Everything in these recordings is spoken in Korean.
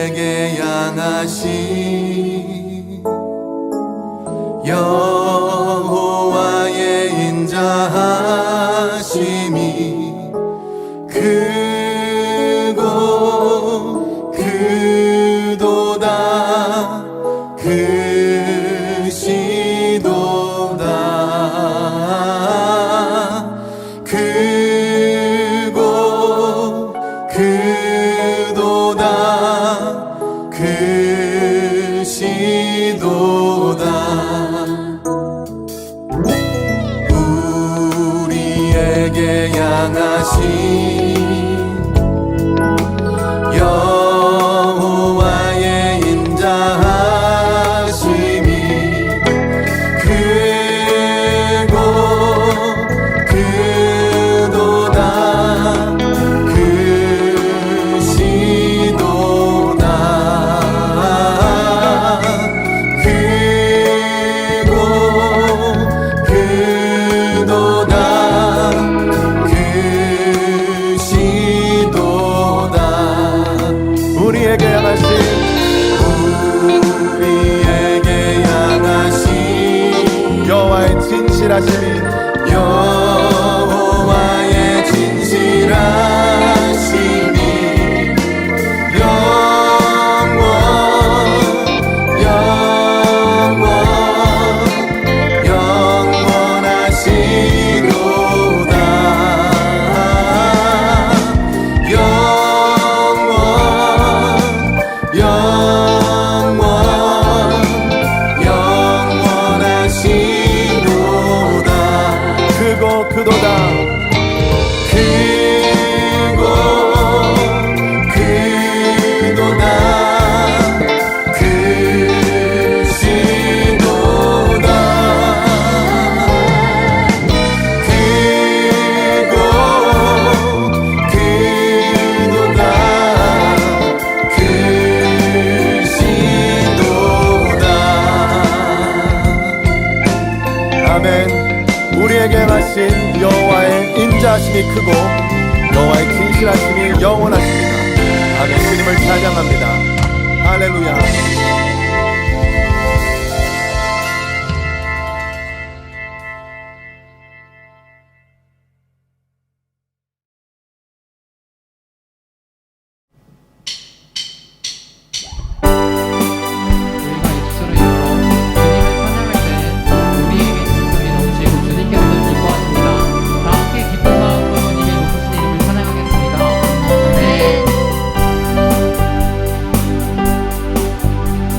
우리에게 향하신 여호와의 인자하심이 크고 크도다 크시도다 크고 크도다 크시도다 우리에게 향하신 여호와의 인자하심이 크고 크도다 크시도다 크고 크도다 크시도다 우리에게 향하신 여호와의 진실하심이 여호와의 진실하심이 우리에게 하신 여호와의 인자하심이 크고 여호와의 진실하심이 영원하십니다. 아멘. 주님을 찬양합니다. 할렐루야. 주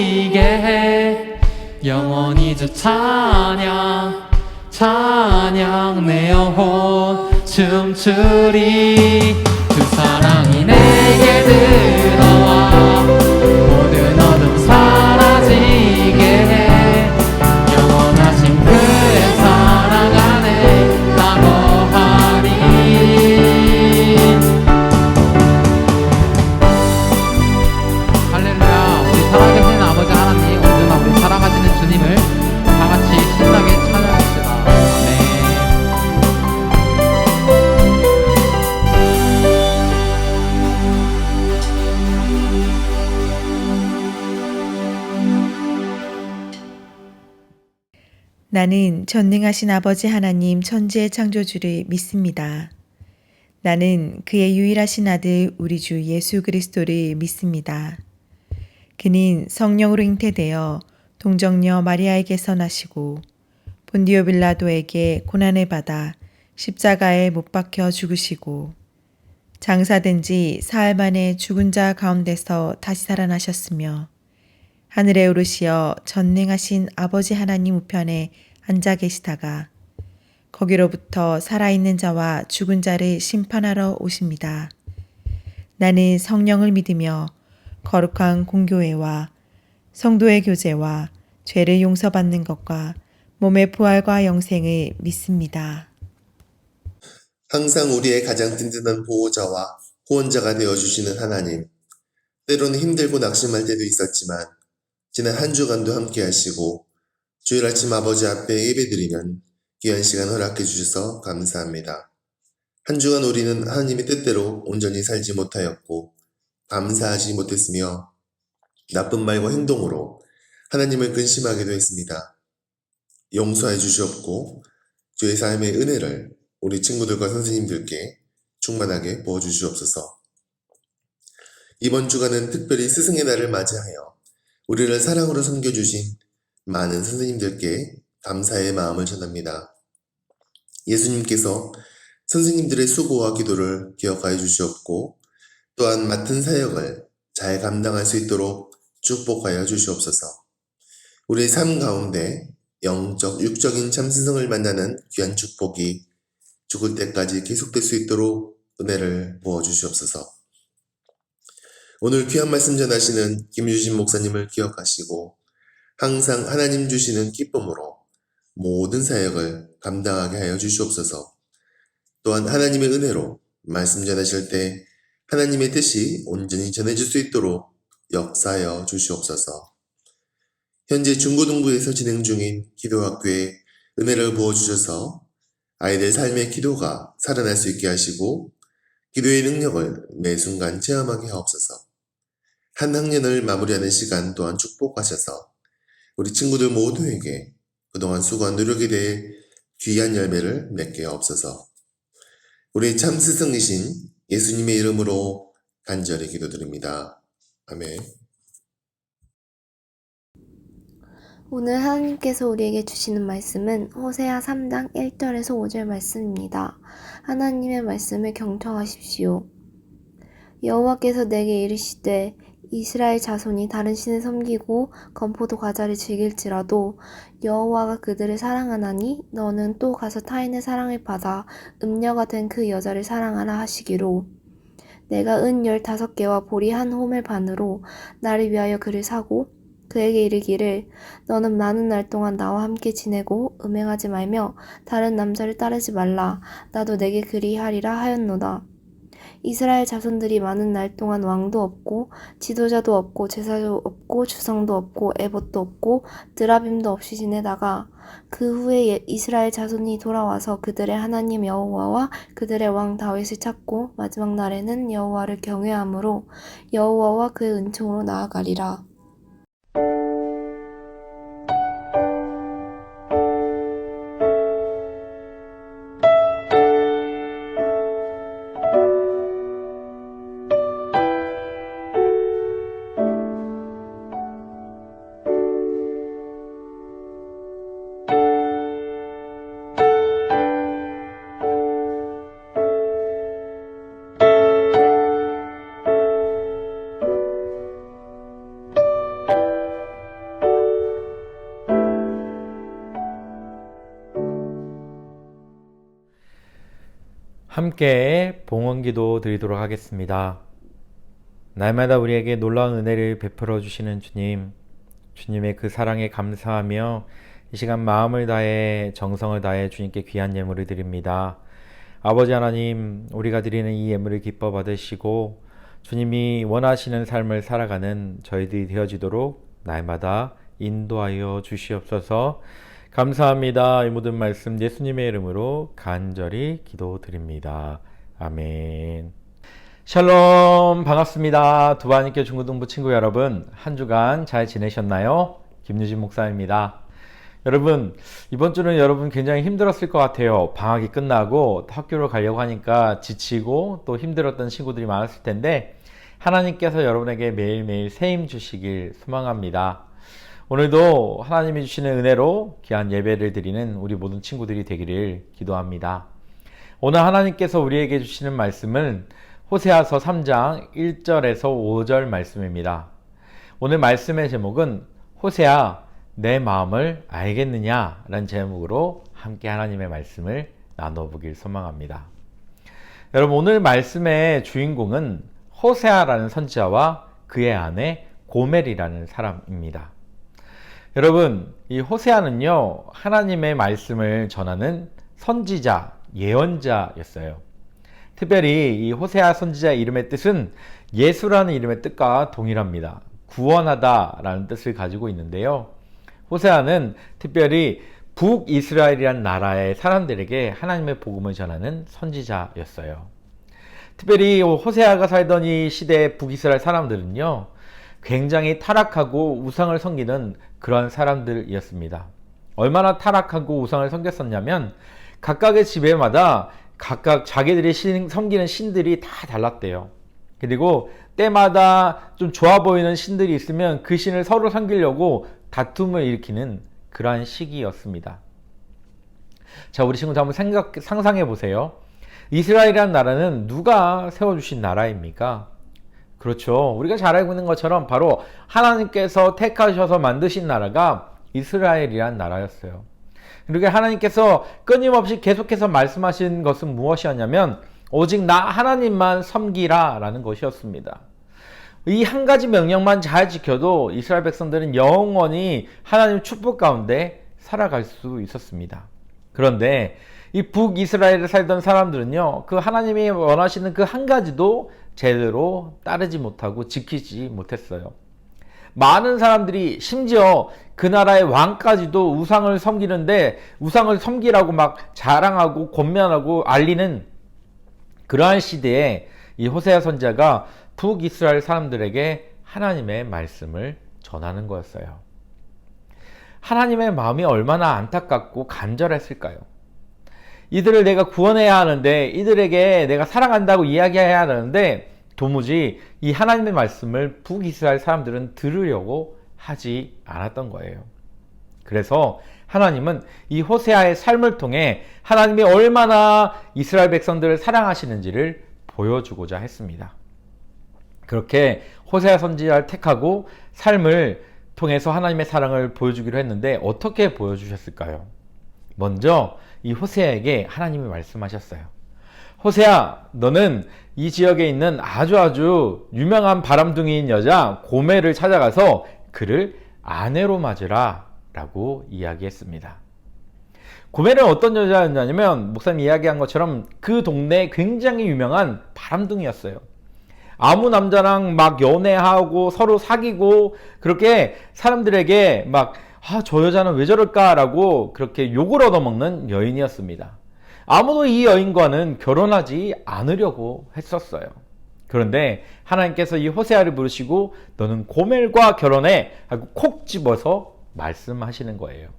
사라지게 해. 영원히 주 찬양 찬양 내 영혼 춤추리. 주 사랑이 내게 들어와 모든 어둠 사라지게 해. 영원하신 그의 사랑 안에 나 거하리. 할렐루야. 우리 살아계신 아버지 하나님, 언제나 우리 살아가시는 주님을 다같이 신나게 찬양합시다. 아멘. 나는 전능하신 아버지 하나님 천지의 창조주를 믿습니다. 나는 그의 유일하신 아들 우리 주 예수 그리스도를 믿습니다. 그는 성령으로 잉태되어 동정녀 마리아에게서 나시고 본디오 빌라도에게 고난을 받아 십자가에 못 박혀 죽으시고 장사된 지 사흘 만에 죽은 자 가운데서 다시 살아나셨으며 하늘에 오르시어 전능하신 아버지 하나님 우편에 앉아 계시다가 거기로부터 살아있는 자와 죽은 자를 심판하러 오십니다. 나는 성령을 믿으며 거룩한 공교회와 성도의 교제와 죄를 용서받는 것과 몸의 부활과 영생을 믿습니다. 항상 우리의 가장 든든한 보호자와 후원자가 되어주시는 하나님, 때로는 힘들고 낙심할 때도 있었지만 지난 한 주간도 함께 하시고 주일 아침 아버지 앞에 예배드리면 귀한 시간 허락해 주셔서 감사합니다. 한 주간 우리는 하나님의 뜻대로 온전히 살지 못하였고 감사하지 못했으며 나쁜 말과 행동으로 하나님을 근심하기도 했습니다. 용서해 주시옵고 주의 삶의 은혜를 우리 친구들과 선생님들께 충만하게 부어주시옵소서. 이번 주간은 특별히 스승의 날을 맞이하여 우리를 사랑으로 섬겨주신 많은 선생님들께 감사의 마음을 전합니다. 예수님께서 선생님들의 수고와 기도를 기억하여 주시옵고 또한 맡은 사역을 잘 감당할 수 있도록 축복하여 주시옵소서. 우리의 삶 가운데 영적, 육적인 참 스승을 만나는 귀한 축복이 죽을 때까지 계속될 수 있도록 은혜를 부어주시옵소서. 오늘 귀한 말씀 전하시는 김유진 목사님을 기억하시고 항상 하나님 주시는 기쁨으로 모든 사역을 감당하게 하여 주시옵소서. 또한 하나님의 은혜로 말씀 전하실 때 하나님의 뜻이 온전히 전해질 수 있도록 역사하여 주시옵소서. 현재 중고등부에서 진행 중인 기도학교에 은혜를 부어주셔서 아이들 삶의 기도가 살아날 수 있게 하시고 기도의 능력을 매 순간 체험하게 하옵소서. 한 학년을 마무리하는 시간 또한 축복하셔서 우리 친구들 모두에게 그동안 수고한 노력에 대해 귀한 열매를 맺게 하옵소서. 우리 참 스승이신 예수님의 이름으로 간절히 기도드립니다. 아멘. 오늘 하나님께서 우리에게 주시는 말씀은 호세아 3장 1절에서 5절 말씀입니다. 하나님의 말씀을 경청하십시오. 여호와께서 내게 이르시되 이스라엘 자손이 다른 신을 섬기고 건포도 과자를 즐길지라도 여호와가 그들을 사랑하나니 너는 또 가서 타인의 사랑을 받아 음녀가 된 그 여자를 사랑하라 하시기로 내가 은 15개와 보리 한 호멜 반으로 나를 위하여 그를 사고 그에게 이르기를 너는 많은 날 동안 나와 함께 지내고 음행하지 말며 다른 남자를 따르지 말라. 나도 내게 그리하리라 하였노다. 이스라엘 자손들이 많은 날 동안 왕도 없고 지도자도 없고 제사도 없고 주상도 없고 에봇도 없고 드라빔도 없이 지내다가 그 후에 이스라엘 자손이 돌아와서 그들의 하나님 여호와와 그들의 왕 다윗을 찾고 마지막 날에는 여호와를 경외함으로 여호와와 그의 은총으로 나아가리라. 함께 봉헌기도 드리도록 하겠습니다. 날마다 우리에게 놀라운 은혜를 베풀어 주시는 주님, 주님의 그 사랑에 감사하며 이 시간 마음을 다해 정성을 다해 주님께 귀한 예물을 드립니다. 아버지 하나님, 우리가 드리는 이 예물을 기뻐 받으시고 주님이 원하시는 삶을 살아가는 저희들이 되어지도록 날마다 인도하여 주시옵소서. 감사합니다. 이 모든 말씀 예수님의 이름으로 간절히 기도드립니다. 아멘. 샬롬, 반갑습니다. 두바님께 중고등부 친구 여러분, 한 주간 잘 지내셨나요? 김유진 목사입니다. 여러분, 이번 주는 여러분 굉장히 힘들었을 것 같아요. 방학이 끝나고 학교를 가려고 하니까 지치고 또 힘들었던 친구들이 많았을 텐데 하나님께서 여러분에게 매일매일 새 힘 주시길 소망합니다. 오늘도 하나님이 주시는 은혜로 귀한 예배를 드리는 우리 모든 친구들이 되기를 기도합니다. 오늘 하나님께서 우리에게 주시는 말씀은 호세아서 3장 1절에서 5절 말씀입니다. 오늘 말씀의 제목은 호세아, 내 마음을 알겠느냐? 라는 제목으로 함께 하나님의 말씀을 나눠보길 소망합니다. 여러분, 오늘 말씀의 주인공은 호세아라는 선지자와 그의 아내 고멜이라는 사람입니다. 여러분, 이 호세아는요, 하나님의 말씀을 전하는 선지자, 예언자였어요. 특별히 이 호세아 선지자의 이름의 뜻은 예수라는 이름의 뜻과 동일합니다. 구원하다라는 뜻을 가지고 있는데요. 호세아는 특별히 북이스라엘이라는 나라의 사람들에게 하나님의 복음을 전하는 선지자였어요. 특별히 호세아가 살던 이 시대의 북이스라엘 사람들은요, 굉장히 타락하고 우상을 섬기는 그런 사람들이었습니다. 얼마나 타락하고 우상을 섬겼었냐면 각각의 집에마다 각각 자기들이 섬기는 신들이 다 달랐대요. 그리고 때마다 좀 좋아 보이는 신들이 있으면 그 신을 서로 섬기려고 다툼을 일으키는 그러한 시기였습니다. 자, 우리 친구들 한번 상상해 보세요. 이스라엘이라는 나라는 누가 세워주신 나라입니까? 그렇죠. 우리가 잘 알고 있는 것처럼 바로 하나님께서 택하셔서 만드신 나라가 이스라엘이란 나라였어요. 그리고 하나님께서 끊임없이 계속해서 말씀하신 것은 무엇이었냐면 오직 나 하나님만 섬기라 라는 것이었습니다. 이 한 가지 명령만 잘 지켜도 이스라엘 백성들은 영원히 하나님의 축복 가운데 살아갈 수 있었습니다. 그런데 이 북이스라엘에 살던 사람들은요, 그 하나님이 원하시는 그 한 가지도 제대로 따르지 못하고 지키지 못했어요. 많은 사람들이 심지어 그 나라의 왕까지도 우상을 섬기는데 우상을 섬기라고 막 자랑하고 권면하고 알리는 그러한 시대에 이 호세아 선지자가 북이스라엘 사람들에게 하나님의 말씀을 전하는 거였어요. 하나님의 마음이 얼마나 안타깝고 간절했을까요? 이들을 내가 구원해야 하는데, 이들에게 내가 사랑한다고 이야기해야 하는데 도무지 이 하나님의 말씀을 북이스라엘 사람들은 들으려고 하지 않았던 거예요. 그래서 하나님은 이 호세아의 삶을 통해 하나님이 얼마나 이스라엘 백성들을 사랑하시는지를 보여주고자 했습니다. 그렇게 호세아 선지자를 택하고 삶을 통해서 하나님의 사랑을 보여주기로 했는데 어떻게 보여주셨을까요? 먼저 이 호세아에게 하나님이 말씀하셨어요. 호세아, 너는 이 지역에 있는 아주 유명한 바람둥이인 여자 고멜을 찾아가서 그를 아내로 맞으라 라고 이야기했습니다. 고멜은 어떤 여자였냐면 목사님 이야기한 것처럼 그 동네에 굉장히 유명한 바람둥이였어요. 아무 남자랑 막 연애하고 서로 사귀고 그렇게 사람들에게 막 저 여자는 왜 저럴까라고 그렇게 욕을 얻어먹는 여인이었습니다. 아무도 이 여인과는 결혼하지 않으려고 했었어요. 그런데 하나님께서 이 호세아를 부르시고 너는 고멜과 결혼해 하고 콕 집어서 말씀하시는 거예요.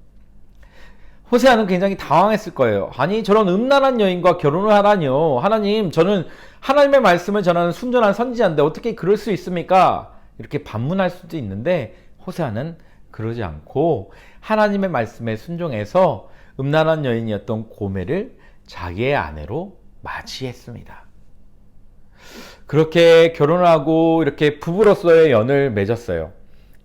호세아는 굉장히 당황했을 거예요. 아니, 저런 음란한 여인과 결혼을 하다니요. 하나님, 저는 하나님의 말씀을 전하는 순전한 선지자인데 어떻게 그럴 수 있습니까? 이렇게 반문할 수도 있는데 호세아는 그러지 않고 하나님의 말씀에 순종해서 음란한 여인이었던 고멜을 자기의 아내로 맞이했습니다. 그렇게 결혼을 하고 이렇게 부부로서의 연을 맺었어요.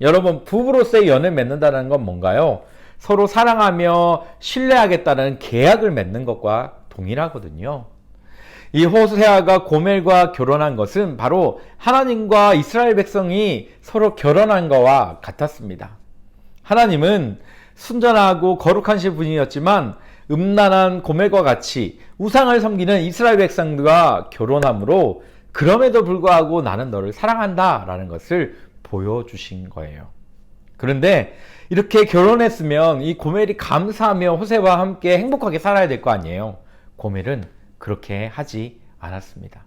여러분, 부부로서의 연을 맺는다는 건 뭔가요? 서로 사랑하며 신뢰하겠다는 계약을 맺는 것과 동일하거든요. 이 호세아가 고멜과 결혼한 것은 바로 하나님과 이스라엘 백성이 서로 결혼한 것과 같았습니다. 하나님은 순전하고 거룩한 분이었지만 음란한 고멜과 같이 우상을 섬기는 이스라엘 백성들과 결혼함으로 그럼에도 불구하고 나는 너를 사랑한다 라는 것을 보여주신 거예요. 그런데 이렇게 결혼했으면 이 고멜이 감사하며 호세와 함께 행복하게 살아야 될 거 아니에요. 고멜은 그렇게 하지 않았습니다.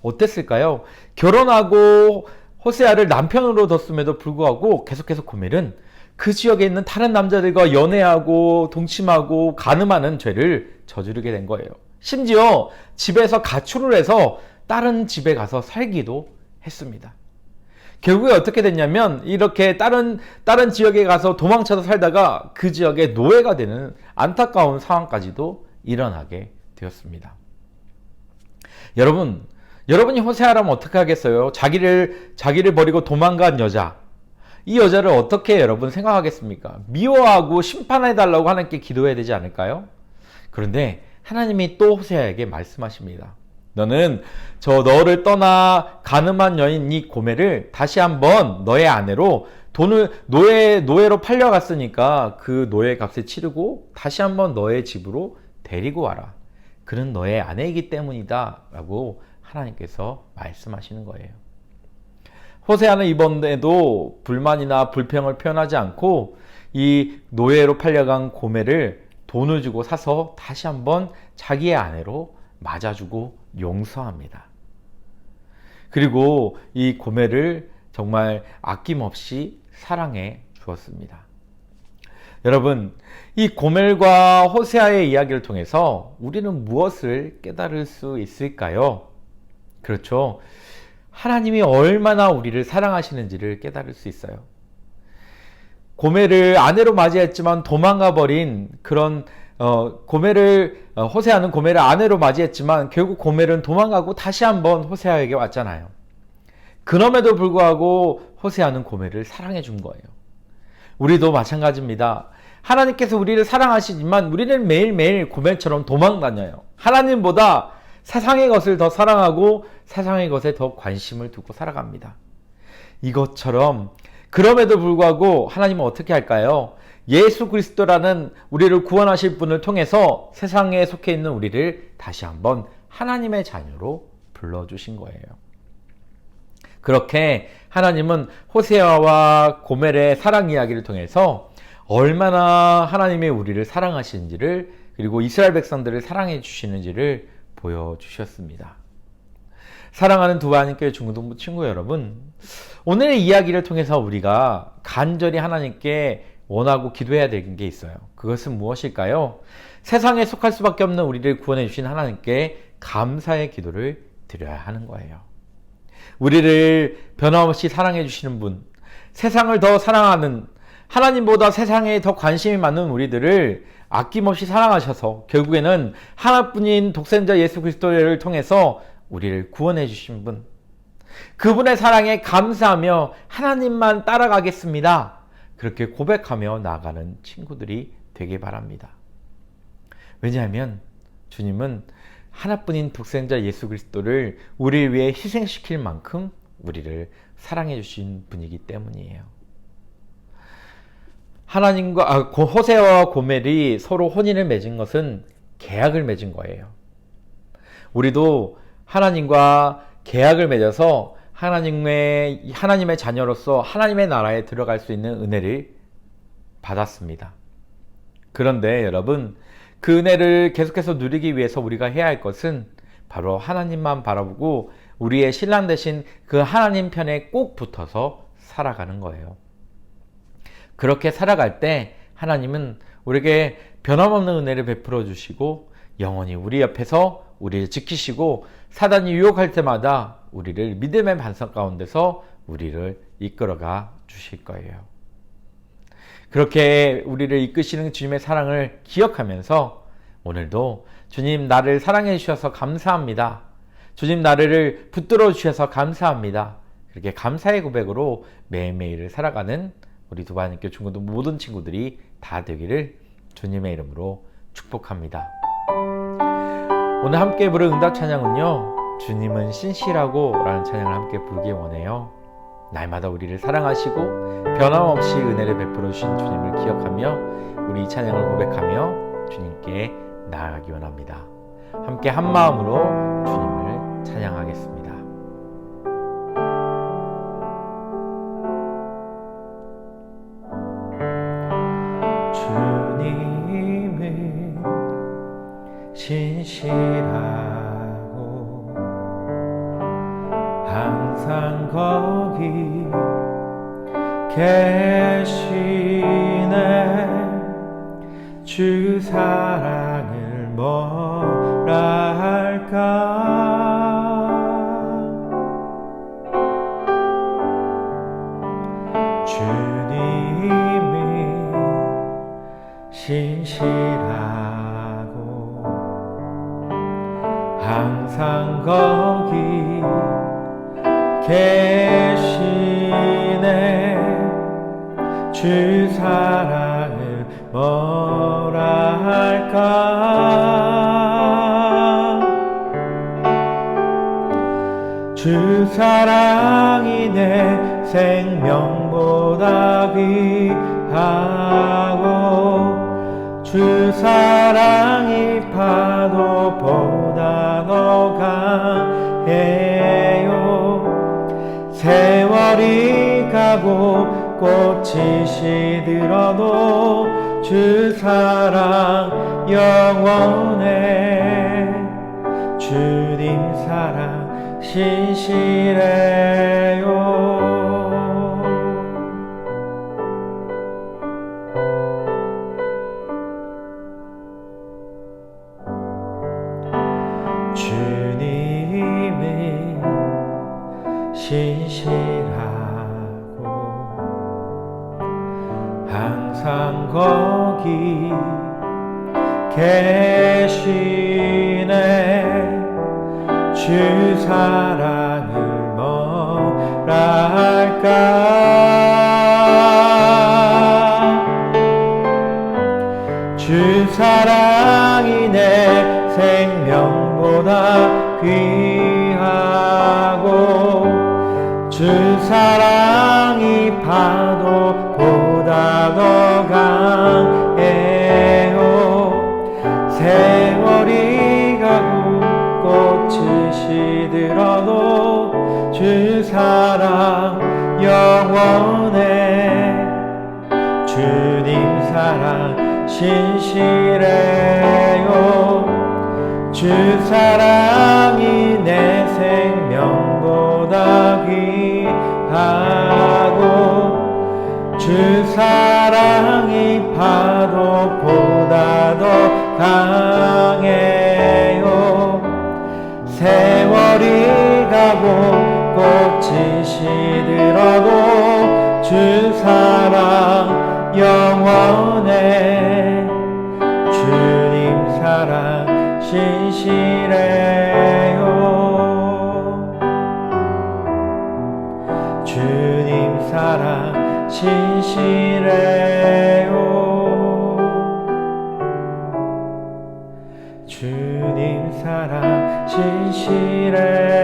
어땠을까요? 결혼하고 호세아를 남편으로 뒀음에도 불구하고 계속해서 고멜은 그 지역에 있는 다른 남자들과 연애하고 동침하고 간음하는 죄를 저지르게 된 거예요. 심지어 집에서 가출을 해서 다른 집에 가서 살기도 했습니다. 결국에 어떻게 됐냐면 이렇게 다른 지역에 가서 도망쳐서 살다가 그 지역의 노예가 되는 안타까운 상황까지도 일어나게 되었습니다. 여러분이 호세아라면 어떻게 하겠어요? 자기를 버리고 도망간 여자, 이 여자를 어떻게 여러분 생각하겠습니까? 미워하고 심판해달라고 하나님께 기도해야 되지 않을까요? 그런데 하나님이 또 호세아에게 말씀하십니다. 너는 너를 떠나 간음한 여인 이 고멜을 다시 한번 너의 아내로 노예로 팔려갔으니까 그 노예 값을 치르고 다시 한번 너의 집으로 데리고 와라. 그는 너의 아내이기 때문이다 라고 하나님께서 말씀하시는 거예요. 호세아는 이번에도 불만이나 불평을 표현하지 않고 이 노예로 팔려간 고멜을 돈을 주고 사서 다시 한번 자기의 아내로 맞아주고 용서합니다. 그리고 이 고멜을 정말 아낌없이 사랑해 주었습니다. 여러분, 이 고멜과 호세아의 이야기를 통해서 우리는 무엇을 깨달을 수 있을까요? 그렇죠. 하나님이 얼마나 우리를 사랑하시는지를 깨달을 수 있어요. 고멜을 아내로 맞이했지만 도망가 버린 그런 호세아는 고멜을 아내로 맞이했지만 결국 고멜은 도망가고 다시 한번 호세아에게 왔잖아요. 그럼에도 불구하고 호세아는 고멜을 사랑해 준 거예요. 우리도 마찬가지입니다. 하나님께서 우리를 사랑하시지만 우리는 매일매일 고멜처럼 도망다녀요. 하나님보다 세상의 것을 더 사랑하고 세상의 것에 더 관심을 두고 살아갑니다. 이것처럼 그럼에도 불구하고 하나님은 어떻게 할까요? 예수 그리스도라는 우리를 구원하실 분을 통해서 세상에 속해 있는 우리를 다시 한번 하나님의 자녀로 불러주신 거예요. 그렇게 하나님은 호세아와 고멜의 사랑 이야기를 통해서 얼마나 하나님이 우리를 사랑하시는지를, 그리고 이스라엘 백성들을 사랑해 주시는지를 보여주셨습니다. 사랑하는 두바님께 중동부 친구 여러분, 오늘의 이야기를 통해서 우리가 간절히 하나님께 원하고 기도해야 되는 게 있어요. 그것은 무엇일까요? 세상에 속할 수밖에 없는 우리를 구원해 주신 하나님께 감사의 기도를 드려야 하는 거예요. 우리를 변함없이 사랑해 주시는 분, 세상을 더 사랑하는, 하나님보다 세상에 더 관심이 많은 우리들을 아낌없이 사랑하셔서 결국에는 하나뿐인 독생자 예수 그리스도를 통해서 우리를 구원해 주신 분, 그분의 사랑에 감사하며 하나님만 따라가겠습니다. 그렇게 고백하며 나아가는 친구들이 되길 바랍니다. 왜냐하면 주님은 하나뿐인 독생자 예수 그리스도를 우리를 위해 희생시킬 만큼 우리를 사랑해 주신 분이기 때문이에요. 호세아와 고멜이 서로 혼인을 맺은 것은 계약을 맺은 거예요. 우리도 하나님과 계약을 맺어서 하나님의 자녀로서 하나님의 나라에 들어갈 수 있는 은혜를 받았습니다. 그런데 여러분, 그 은혜를 계속해서 누리기 위해서 우리가 해야 할 것은 바로 하나님만 바라보고 우리의 신랑 되신 그 하나님 편에 꼭 붙어서 살아가는 거예요. 그렇게 살아갈 때 하나님은 우리에게 변함없는 은혜를 베풀어 주시고 영원히 우리 옆에서 우리를 지키시고 사단이 유혹할 때마다 우리를 믿음의 반석 가운데서 우리를 이끌어가 주실 거예요. 그렇게 우리를 이끄시는 주님의 사랑을 기억하면서 오늘도 주님 나를 사랑해 주셔서 감사합니다. 주님 나를 붙들어 주셔서 감사합니다. 그렇게 감사의 고백으로 매일매일을 살아가는 우리 두바님께 중고등 모든 친구들이 다 되기를 주님의 이름으로 축복합니다. 오늘 함께 부를 응답 찬양은요, 주님은 신실하고 라는 찬양을 함께 부르기 원해요. 날마다 우리를 사랑하시고 변함없이 은혜를 베풀어 주신 주님을 기억하며 우리 이 찬양을 고백하며 주님께 나아가기 원합니다. 함께 한 마음으로 주님을 찬양하겠습니다. 주님은 신실하고 항상 거기 계시네. 주 사랑을 뭐라 할까. 주님이 신실하고 항상 거기 계시네. 주 사랑을 뭐라 할까. 주 사랑이 내 생명보다 귀하고 주 사랑이 파도보다 더 강해요. 세월이 가고 꽃이 시들어도 주 사랑 영원해. 주님 사랑 신실해요. 주님이 신실하고 항상 거기 계시네. 주 사랑을 뭐라 할까. 주 사랑이 내 생명보다 귀하고 주 사랑이 파도보다 더 강해요. 세월이 가고 꽃이 시들어도 주 사랑 영원해. 주님 사랑 신실해요. 주 사랑이 내 생명보다 귀하고 주 사랑이 파도보다 더 강해요. 세월이 가고 꽃이 시들어도 주 사랑 영원해. 주님 사랑 신실해요. 주님 사랑 신실해요. 주님 사랑 신실해요.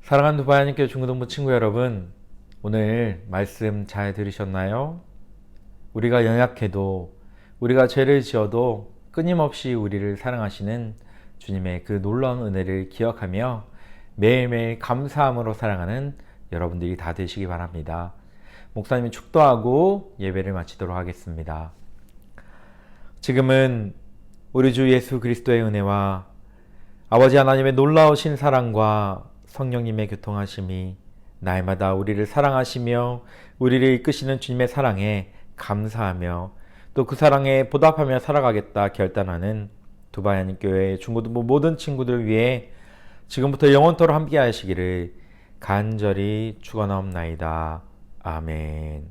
사랑하는 두바이님께 중고등부 친구 여러분, 오늘 말씀 잘 들으셨나요? 우리가 연약해도, 우리가 죄를 지어도 끊임없이 우리를 사랑하시는 주님의 그 놀라운 은혜를 기억하며 매일매일 감사함으로 살아가는 여러분들이 다 되시기 바랍니다. 목사님이 축도하고 예배를 마치도록 하겠습니다. 지금은 우리 주 예수 그리스도의 은혜와 아버지 하나님의 놀라우신 사랑과 성령님의 교통하심이 날마다 우리를 사랑하시며 우리를 이끄시는 주님의 사랑에 감사하며 또 그 사랑에 보답하며 살아가겠다 결단하는 두바야님 교회 중고등부 모든 친구들 위해 지금부터 영원토록 함께 하시기를 간절히 축원하옵나이다. 아멘.